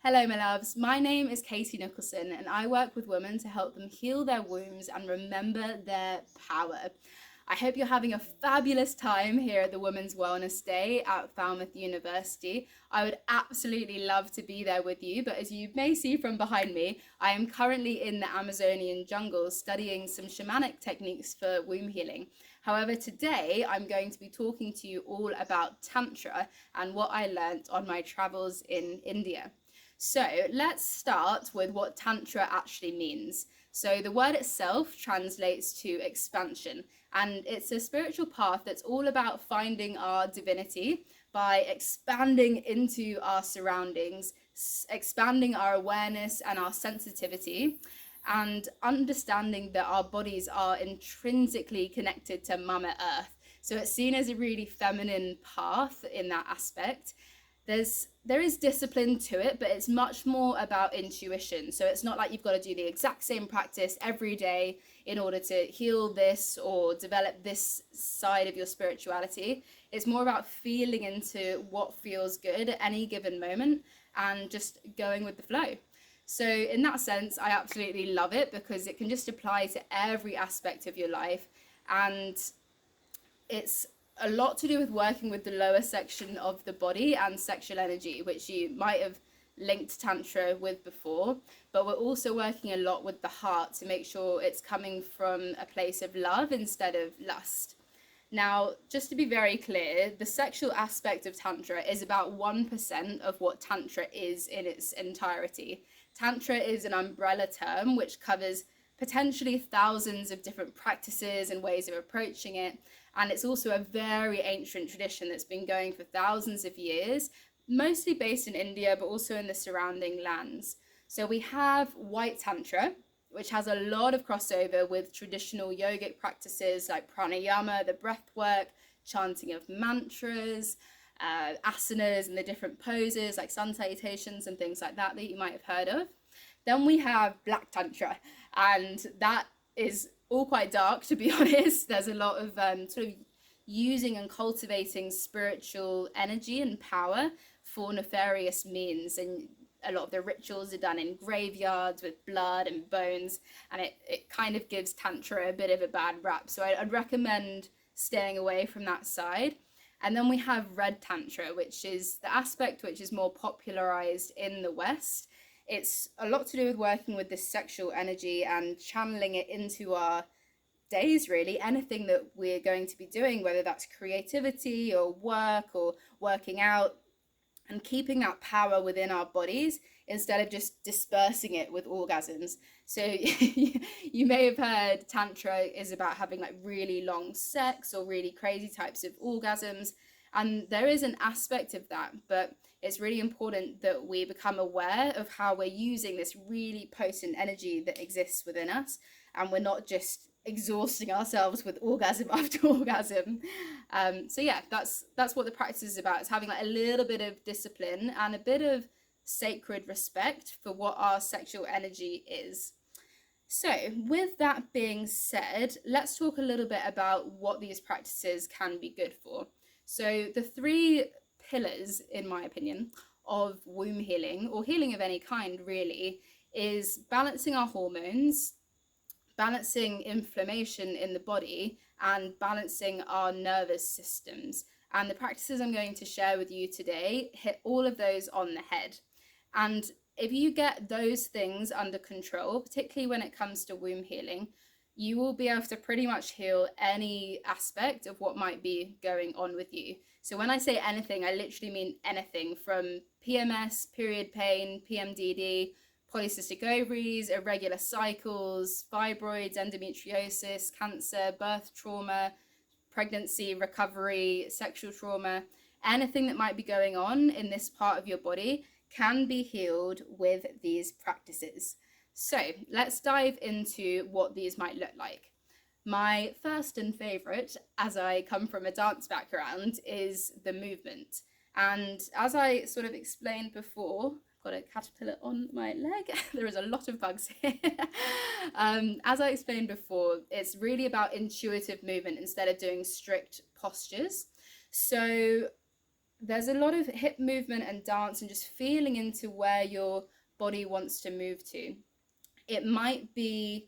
Hello, my loves. My name is Katie Nicholson, and I work with women to help them heal their wombs and remember their power. I hope you're having a fabulous time here at the Women's Wellness Day at Falmouth University. I would absolutely love to be there with you, but as you may see from behind me, I am currently in the Amazonian jungle studying some shamanic techniques for womb healing. However, today I'm going to be talking to you all about Tantra and what I learnt on my travels in India. So let's start with what Tantra actually means. So the word itself translates to expansion, and it's a spiritual path that's all about finding our divinity by expanding into our surroundings, expanding our awareness and our sensitivity, and understanding that our bodies are intrinsically connected to Mama Earth. So it's seen as a really feminine path in that aspect. There is discipline to it, but it's much more about intuition. So it's not like you've got to do the exact same practice every day in order to heal this or develop this side of your spirituality. It's more about feeling into what feels good at any given moment and just going with the flow. So in that sense, I absolutely love it because it can just apply to every aspect of your life, and it's a lot to do with working with the lower section of the body and sexual energy, which you might have linked Tantra with before, but we're also working a lot with the heart to make sure it's coming from a place of love instead of lust. Now, just to be very clear, the sexual aspect of Tantra is about 1% of what Tantra is in its entirety. Tantra is an umbrella term which covers potentially thousands of different practices and ways of approaching it. And it's also a very ancient tradition that's been going for thousands of years, mostly based in India, but also in the surrounding lands. So we have White Tantra, which has a lot of crossover with traditional yogic practices like pranayama, the breath work, chanting of mantras, asanas and the different poses like sun salutations and things like that you might have heard of. Then we have Black Tantra, and that is all quite dark, to be honest. There's a lot of sort of using and cultivating spiritual energy and power for nefarious means, and a lot of the rituals are done in graveyards with blood and bones, and it kind of gives Tantra a bit of a bad rap. So I'd recommend staying away from that side. And then we have Red Tantra, which is the aspect which is more popularized in the West. It's a lot to do with working with this sexual energy and channeling it into our days, really. Anything that we're going to be doing, whether that's creativity or work or working out, and keeping that power within our bodies instead of just dispersing it with orgasms. So you may have heard Tantra is about having like really long sex or really crazy types of orgasms. And there is an aspect of that, but it's really important that we become aware of how we're using this really potent energy that exists within us, and we're not just exhausting ourselves with orgasm after orgasm. So yeah, that's what the practice is about. It's having like a little bit of discipline and a bit of sacred respect for what our sexual energy is. So with that being said, let's talk a little bit about what these practices can be good for. So the three pillars, in my opinion, of womb healing, or healing of any kind really, is balancing our hormones, balancing inflammation in the body, and balancing our nervous systems. And the practices I'm going to share with you today hit all of those on the head. And if you get those things under control, particularly when it comes to womb healing, you will be able to pretty much heal any aspect of what might be going on with you. So when I say anything, I literally mean anything from PMS, period pain, PMDD, polycystic ovaries, irregular cycles, fibroids, endometriosis, cancer, birth trauma, pregnancy, recovery, sexual trauma. Anything that might be going on in this part of your body can be healed with these practices. So let's dive into what these might look like. My first and favourite, as I come from a dance background, is the movement. And as I sort of explained before, I've got a caterpillar on my leg. There is a lot of bugs here. As I explained before, it's really about intuitive movement instead of doing strict postures. So there's a lot of hip movement and dance and just feeling into where your body wants to move to. It might be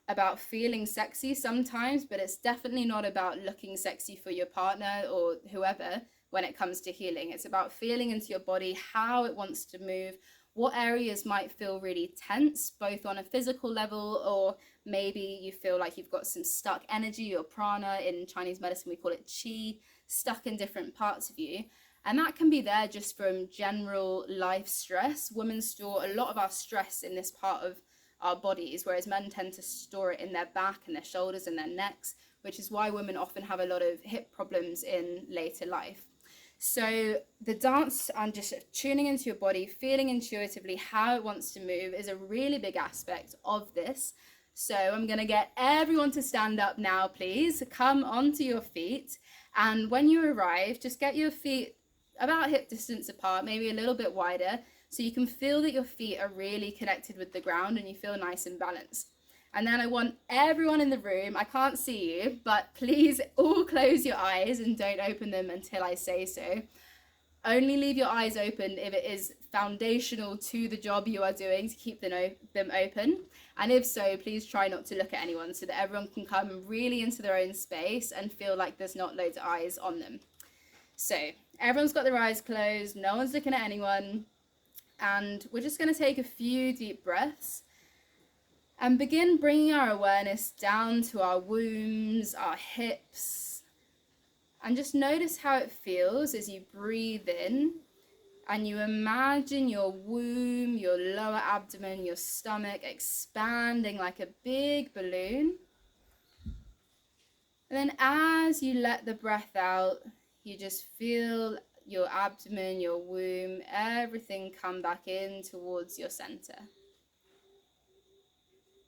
about feeling sexy sometimes, but it's definitely not about looking sexy for your partner or whoever when it comes to healing. It's about feeling into your body, how it wants to move, what areas might feel really tense, both on a physical level, or maybe you feel like you've got some stuck energy or prana. In Chinese medicine, we call it qi, stuck in different parts of you. And that can be there just from general life stress. Women store a lot of our stress in this part of our bodies, whereas men tend to store it in their back and their shoulders and their necks, which is why women often have a lot of hip problems in later life. So the dance and just tuning into your body, feeling intuitively how it wants to move is a really big aspect of this. So I'm going to get everyone to stand up now, please. Come onto your feet. And when you arrive, just get your feet about hip distance apart, maybe a little bit wider, so you can feel that your feet are really connected with the ground and you feel nice and balanced. And then I want everyone in the room, I can't see you, but please all close your eyes and don't open them until I say so. Only leave your eyes open if it is foundational to the job you are doing to keep them open. And if so, please try not to look at anyone so that everyone can come really into their own space and feel like there's not loads of eyes on them. So everyone's got their eyes closed, no one's looking at anyone. And we're just going to take a few deep breaths and begin bringing our awareness down to our wombs, our hips, and just notice how it feels as you breathe in and you imagine your womb, your lower abdomen, your stomach expanding like a big balloon. And then as you let the breath out, you just feel your abdomen, your womb, everything come back in towards your center.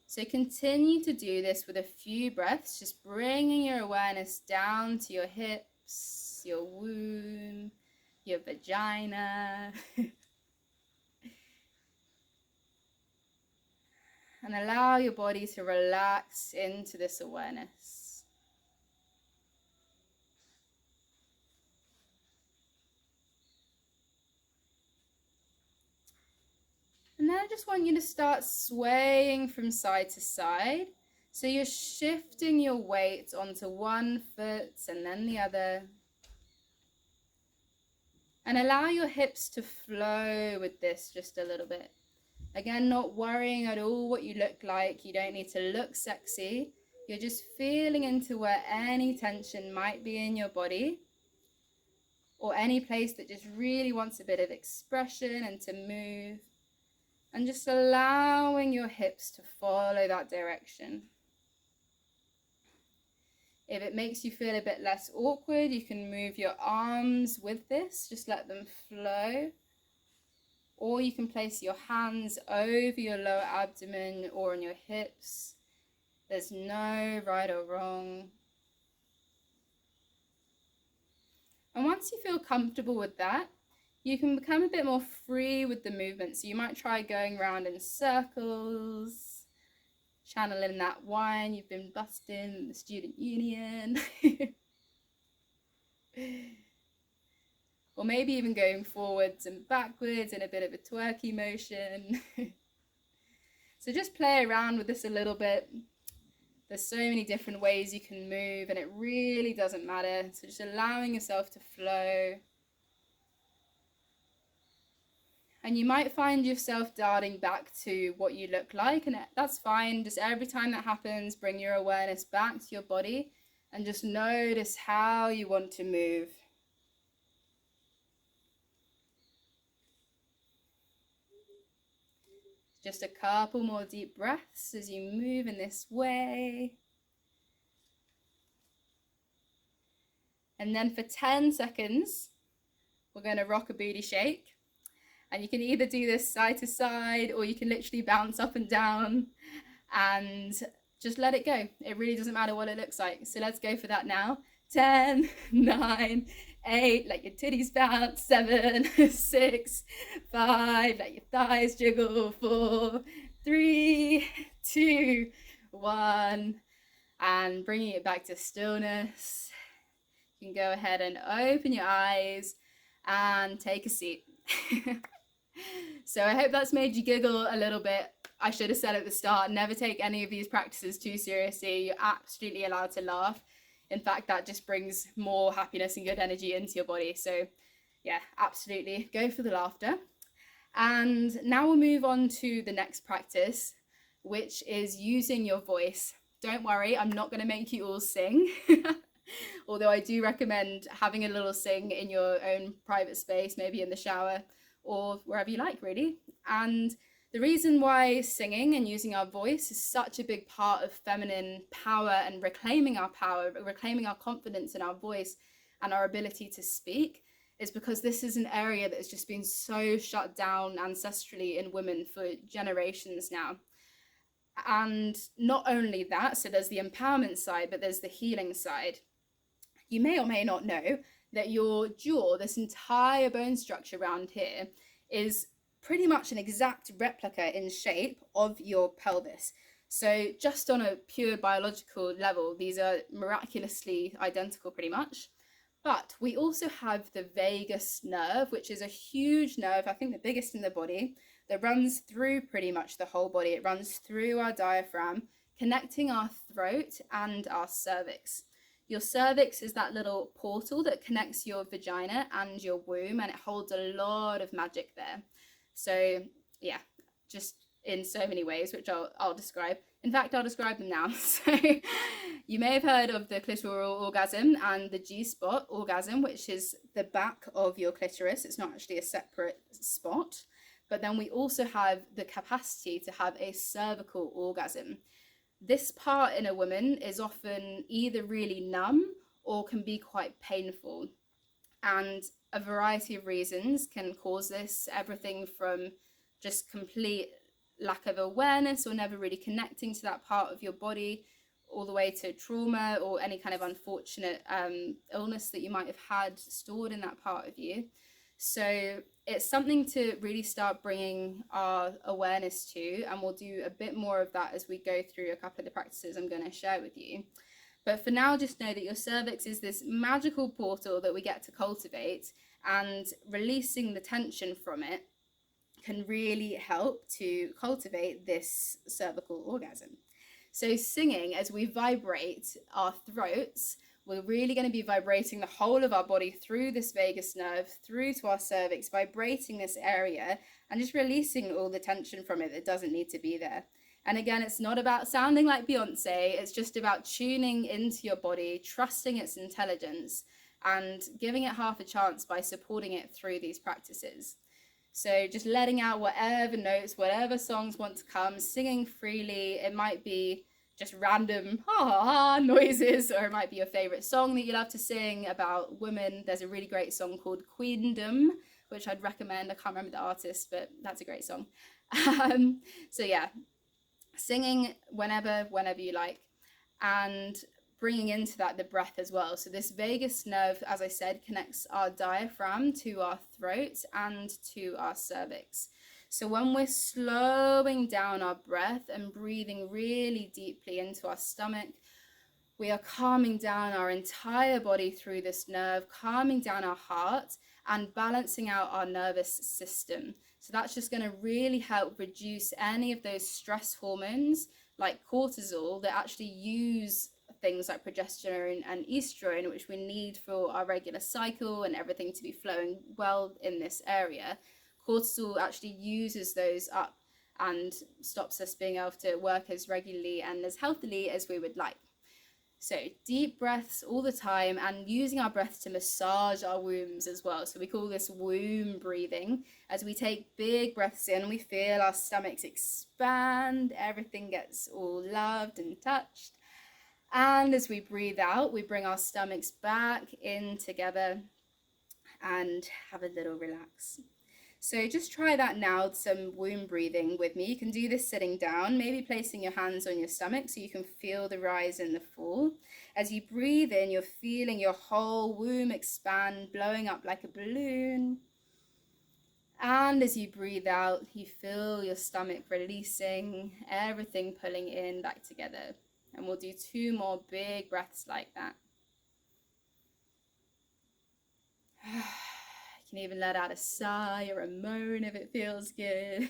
So continue to do this with a few breaths, just bringing your awareness down to your hips, your womb, your vagina. And allow your body to relax into this awareness. And then I just want you to start swaying from side to side. So you're shifting your weight onto one foot and then the other. And allow your hips to flow with this just a little bit. Again, not worrying at all what you look like. You don't need to look sexy. You're just feeling into where any tension might be in your body, or any place that just really wants a bit of expression and to move. And just allowing your hips to follow that direction. If it makes you feel a bit less awkward, you can move your arms with this, just let them flow. Or you can place your hands over your lower abdomen or on your hips. There's no right or wrong. And once you feel comfortable with that, you can become a bit more free with the movement. So you might try going around in circles, channeling that wine you've been busting in the student union. Or maybe even going forwards and backwards in a bit of a twerky motion. So just play around with this a little bit. There's so many different ways you can move and it really doesn't matter. So just allowing yourself to flow. And you might find yourself darting back to what you look like, and that's fine. Just every time that happens, bring your awareness back to your body and just notice how you want to move. Just a couple more deep breaths as you move in this way. And then for 10 seconds, we're going to rock a booty shake. And you can either do this side to side, or you can literally bounce up and down and just let it go. It really doesn't matter what it looks like. So let's go for that now. 10, 9, 8, let your titties bounce. 7, 6, 5, let your thighs jiggle. 4, 3, 2, 1. And bringing it back to stillness. You can go ahead and open your eyes. and take a seat. So I hope that's made you giggle a little bit. I should have said at the start, never take any of these practices too seriously. You're absolutely allowed to laugh. In fact, that just brings more happiness and good energy into your body. So yeah, absolutely go for the laughter. And now we'll move on to the next practice, which is using your voice. Don't worry, I'm not going to make you all sing. Although I do recommend having a little sing in your own private space, maybe in the shower or wherever you like, really. And the reason why singing and using our voice is such a big part of feminine power and reclaiming our power, reclaiming our confidence in our voice and our ability to speak, is because this is an area that has just been so shut down ancestrally in women for generations now. And not only that, so there's the empowerment side, but there's the healing side. You may or may not know that your jaw, this entire bone structure around here, is pretty much an exact replica in shape of your pelvis. So just on a pure biological level, these are miraculously identical pretty much. But we also have the vagus nerve, which is a huge nerve, I think the biggest in the body, that runs through pretty much the whole body. It runs through our diaphragm, connecting our throat and our cervix. Your cervix is that little portal that connects your vagina and your womb, and it holds a lot of magic there. So yeah, just in so many ways, which I'll describe. In fact, I'll describe them now. So you may have heard of the clitoral orgasm and the G-spot orgasm, which is the back of your clitoris. It's not actually a separate spot. But then we also have the capacity to have a cervical orgasm. This part in a woman is often either really numb or can be quite painful. And a variety of reasons can cause this, everything from just complete lack of awareness or never really connecting to that part of your body, all the way to trauma or any kind of unfortunate illness that you might have had stored in that part of you. So it's something to really start bringing our awareness to, and we'll do a bit more of that as we go through a couple of the practices I'm going to share with you. But for now, just know that your cervix is this magical portal that we get to cultivate, and releasing the tension from it can really help to cultivate this cervical orgasm. So singing, as we vibrate our throats, we're really going to be vibrating the whole of our body through this vagus nerve, through to our cervix, vibrating this area and just releasing all the tension from it that doesn't need to be there. And again, it's not about sounding like Beyonce, it's just about tuning into your body, trusting its intelligence, and giving it half a chance by supporting it through these practices. So just letting out whatever notes, whatever songs want to come, singing freely. It might be just random noises, or it might be your favorite song that you love to sing about women. There's a really great song called Queendom, which I'd recommend. I can't remember the artist, but that's a great song. So yeah, singing whenever you like, and bringing into that the breath as well. So this vagus nerve, as I said, connects our diaphragm to our throat and to our cervix. So when we're slowing down our breath and breathing really deeply into our stomach, we are calming down our entire body through this nerve, calming down our heart and balancing out our nervous system. So that's just going to really help reduce any of those stress hormones like cortisol that actually use things like progesterone and estrogen, which we need for our regular cycle and everything to be flowing well in this area. Cortisol actually uses those up and stops us being able to work as regularly and as healthily as we would like. So deep breaths all the time, and using our breath to massage our wombs as well. So we call this womb breathing. As we take big breaths in, we feel our stomachs expand, everything gets all loved and touched. And as we breathe out, we bring our stomachs back in together and have a little relax. So just try that now, some womb breathing with me. You can do this sitting down, maybe placing your hands on your stomach so you can feel the rise and the fall. As you breathe in, you're feeling your whole womb expand, blowing up like a balloon. And as you breathe out, you feel your stomach releasing, everything pulling in back together. And we'll do 2 more big breaths like that. You can even let out a sigh or a moan if it feels good.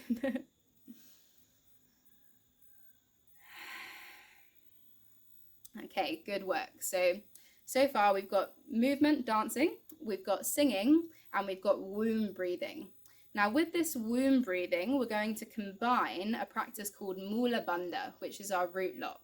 Okay, good work. So far we've got movement, dancing, we've got singing, and we've got womb breathing. Now with this womb breathing, we're going to combine a practice called Mula Bandha, which is our root lock.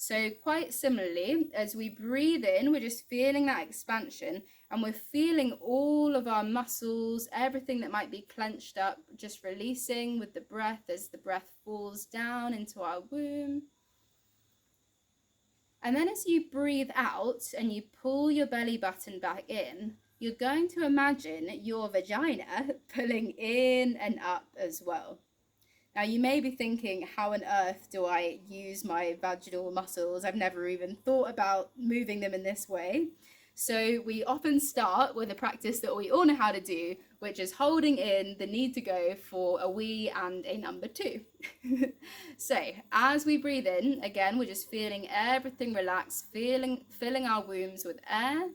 So quite similarly, as we breathe in, we're just feeling that expansion, and we're feeling all of our muscles, everything that might be clenched up, just releasing with the breath as the breath falls down into our womb. And then as you breathe out and you pull your belly button back in, you're going to imagine your vagina pulling in and up as well. Now you may be thinking, how on earth do I use my vaginal muscles? I've never even thought about moving them in this way. So we often start with a practice that we all know how to do, which is holding in the need to go for a wee and a number 2. So as we breathe in, again, we're just feeling everything relax, filling our wombs with air.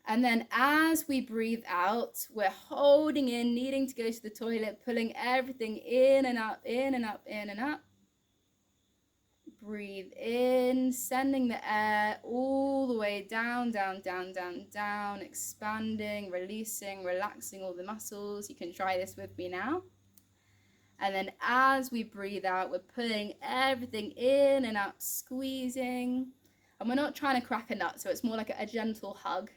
And then as we breathe out, we're holding in, needing to go to the toilet, pulling everything in and up, in and up, in and up. Breathe in, sending the air all the way down, down, down, down, down, expanding, releasing, relaxing all the muscles. You can try this with me now. And then as we breathe out, we're pulling everything in and up, squeezing. And we're not trying to crack a nut, so it's more like a gentle hug.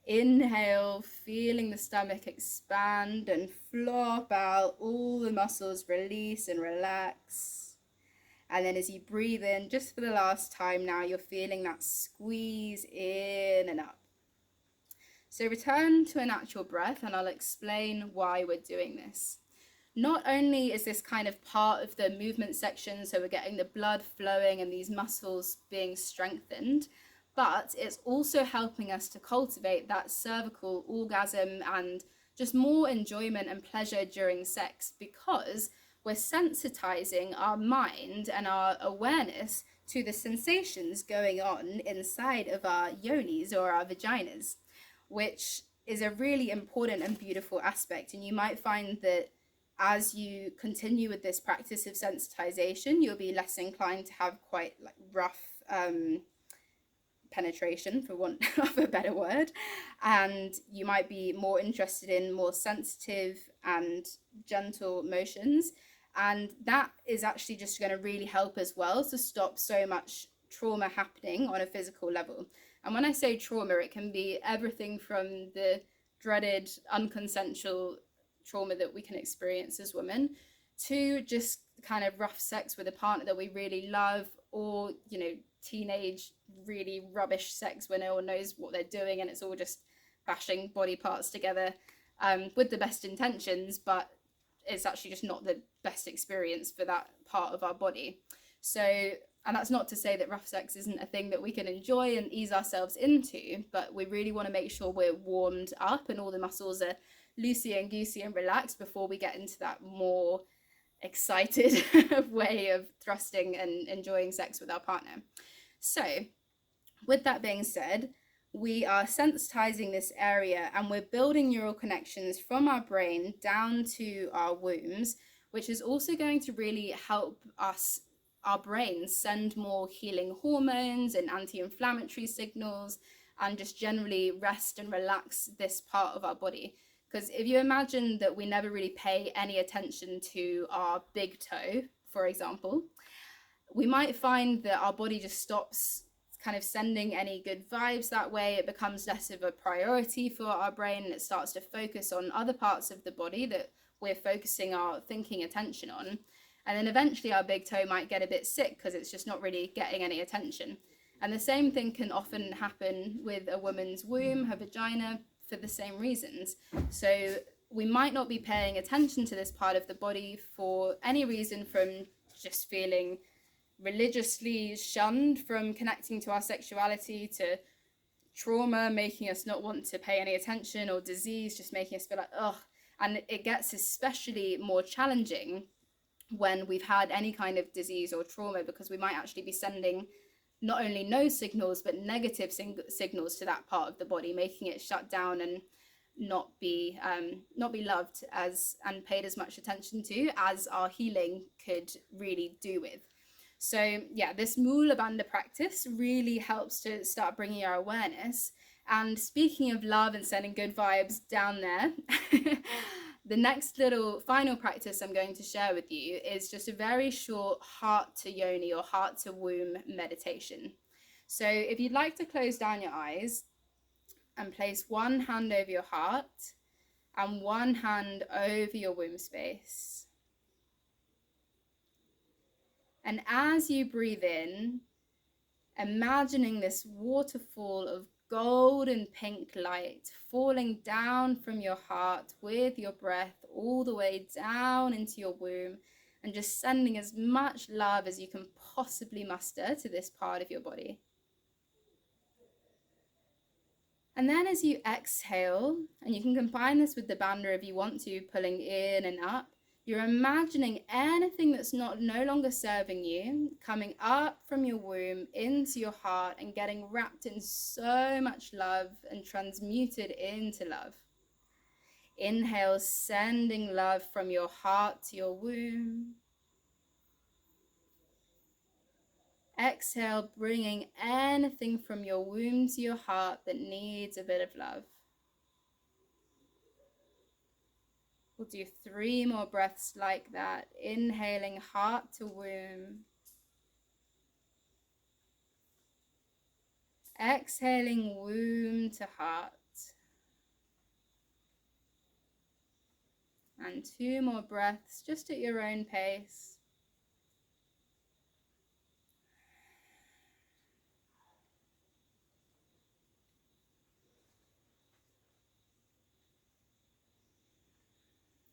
Inhale, feeling the stomach expand and flop out, all the muscles release and relax. And then as you breathe in, just for the last time now, you're feeling that squeeze in and up. So return to a natural breath, and I'll explain why we're doing this. Not only is this kind of part of the movement section, so we're getting the blood flowing and these muscles being strengthened, but it's also helping us to cultivate that cervical orgasm and just more enjoyment and pleasure during sex, because we're sensitizing our mind and our awareness to the sensations going on inside of our yonis or our vaginas, which is a really important and beautiful aspect. And you might find that as you continue with this practice of sensitization, you'll be less inclined to have quite like rough penetration, for want of a better word, and you might be more interested in more sensitive and gentle motions. And that is actually just going to really help as well to stop so much trauma happening on a physical level. And when I say trauma, it can be everything from the dreaded unconsensual trauma that we can experience as women to just kind of rough sex with a partner that we really love, or, you know, teenage really rubbish sex where no one knows what they're doing and it's all just bashing body parts together with the best intentions, but it's actually just not the best experience for that part of our body. So, and that's not to say that rough sex isn't a thing that we can enjoy and ease ourselves into, but we really want to make sure we're warmed up and all the muscles are loosey and goosey and relaxed before we get into that more excited way of thrusting and enjoying sex with our partner. So, with that being said, we are sensitizing this area and we're building neural connections from our brain down to our wombs, which is also going to really help us, our brains, send more healing hormones and anti-inflammatory signals and just generally rest and relax this part of our body. Because if you imagine that we never really pay any attention to our big toe, for example, we might find that our body just stops kind of sending any good vibes that way. It becomes less of a priority for our brain, and it starts to focus on other parts of the body that we're focusing our thinking attention on. And then eventually our big toe might get a bit sick because it's just not really getting any attention. And the same thing can often happen with a woman's womb, her vagina, for the same reasons. So we might not be paying attention to this part of the body for any reason, from just feeling religiously shunned from connecting to our sexuality, to trauma making us not want to pay any attention, or disease just making us feel like, ugh. And it gets especially more challenging when we've had any kind of disease or trauma, because we might actually be sending not only no signals, but negative signals to that part of the body, making it shut down and not be loved as and paid as much attention to as our healing could really do with. So yeah, this Mula Bandha practice really helps to start bringing our awareness. And speaking of love and sending good vibes down there, the next little final practice I'm going to share with you is just a very short heart to yoni or heart to womb meditation. So if you'd like to close down your eyes and place one hand over your heart and one hand over your womb space. And as you breathe in, imagining this waterfall of gold and pink light falling down from your heart with your breath all the way down into your womb, and just sending as much love as you can possibly muster to this part of your body. And then as you exhale, and you can combine this with the bandha if you want to, pulling in and up, you're imagining anything that's no longer serving you coming up from your womb into your heart and getting wrapped in so much love and transmuted into love. Inhale, sending love from your heart to your womb. Exhale, bringing anything from your womb to your heart that needs a bit of love. We'll do 3 more breaths like that. Inhaling heart to womb. Exhaling womb to heart. And 2 more breaths just at your own pace.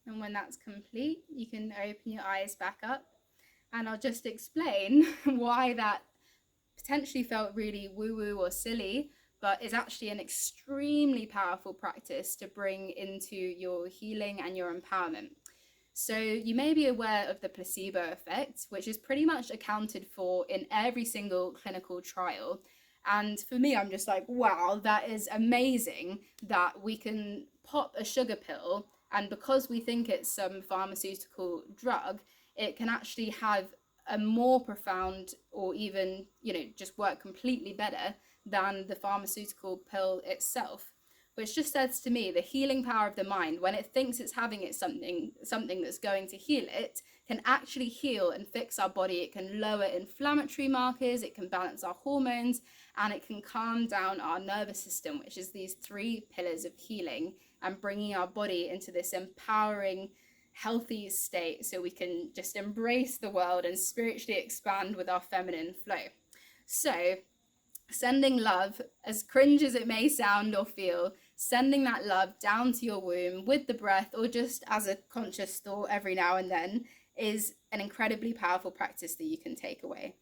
And when that's complete, you can open your eyes back up, and I'll just explain why that potentially felt really woo-woo or silly, but is actually an extremely powerful practice to bring into your healing and your empowerment. So you may be aware of the placebo effect, which is pretty much accounted for in every single clinical trial. And for me, I'm just like, wow, that is amazing that we can pop a sugar pill, and because we think it's some pharmaceutical drug, it can actually have a more profound, or even, just work completely better than the pharmaceutical pill itself. Which just says to me, the healing power of the mind, when it thinks it's having something that's going to heal it, can actually heal and fix our body. It can lower inflammatory markers, it can balance our hormones, and it can calm down our nervous system, which is these 3 pillars of healing and bringing our body into this empowering, healthy state so we can just embrace the world and spiritually expand with our feminine flow. So sending love, as cringe as it may sound or feel, sending that love down to your womb with the breath, or just as a conscious thought every now and then, is an incredibly powerful practice that you can take away.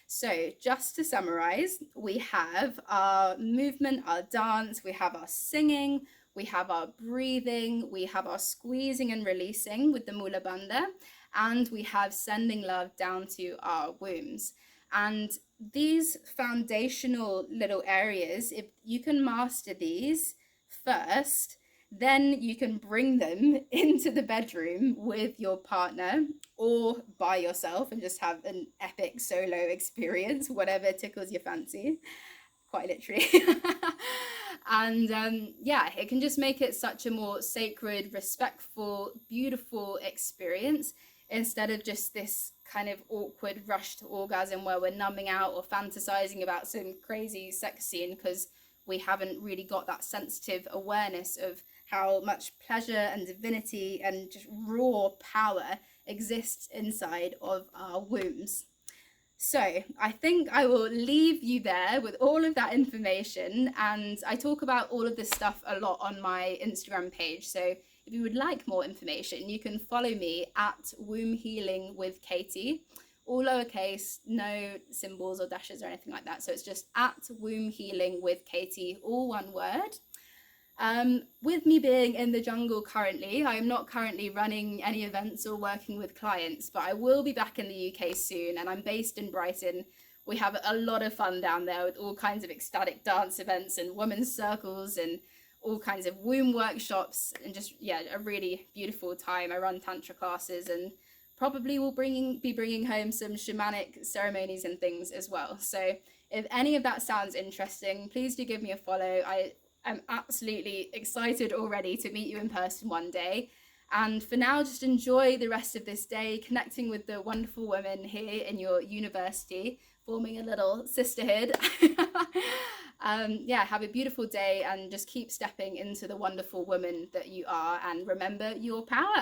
So just to summarize, we have our movement, our dance, we have our singing, we have our breathing, we have our squeezing and releasing with the Mula Bandha, and we have sending love down to our wombs. And these foundational little areas, if you can master these first, then you can bring them into the bedroom with your partner or by yourself and just have an epic solo experience, whatever tickles your fancy, quite literally. And it can just make it such a more sacred, respectful, beautiful experience, instead of just this kind of awkward rush to orgasm where we're numbing out or fantasizing about some crazy sex scene because we haven't really got that sensitive awareness of how much pleasure and divinity and just raw power exists inside of our wombs. So I think I will leave you there with all of that information, and I talk about all of this stuff a lot on my Instagram page. So if you would like more information, you can follow me at Womb Healing with Katie, all lowercase, no symbols or dashes or anything like that. So it's just at Womb Healing with Katie, all one word. With me being in the jungle currently, I am not currently running any events or working with clients, but I will be back in the UK soon, and I'm based in Brighton, We have a lot of fun down there with all kinds of ecstatic dance events and women's circles and all kinds of womb workshops, and just, yeah, a really beautiful time. I run Tantra classes and probably will be bringing home some shamanic ceremonies and things as well. So if any of that sounds interesting, please do give me a follow. I am absolutely excited already to meet you in person one day. And for now, just enjoy the rest of this day, connecting with the wonderful women here in your university, forming a little sisterhood. Yeah, have a beautiful day and just keep stepping into the wonderful woman that you are, and remember your power.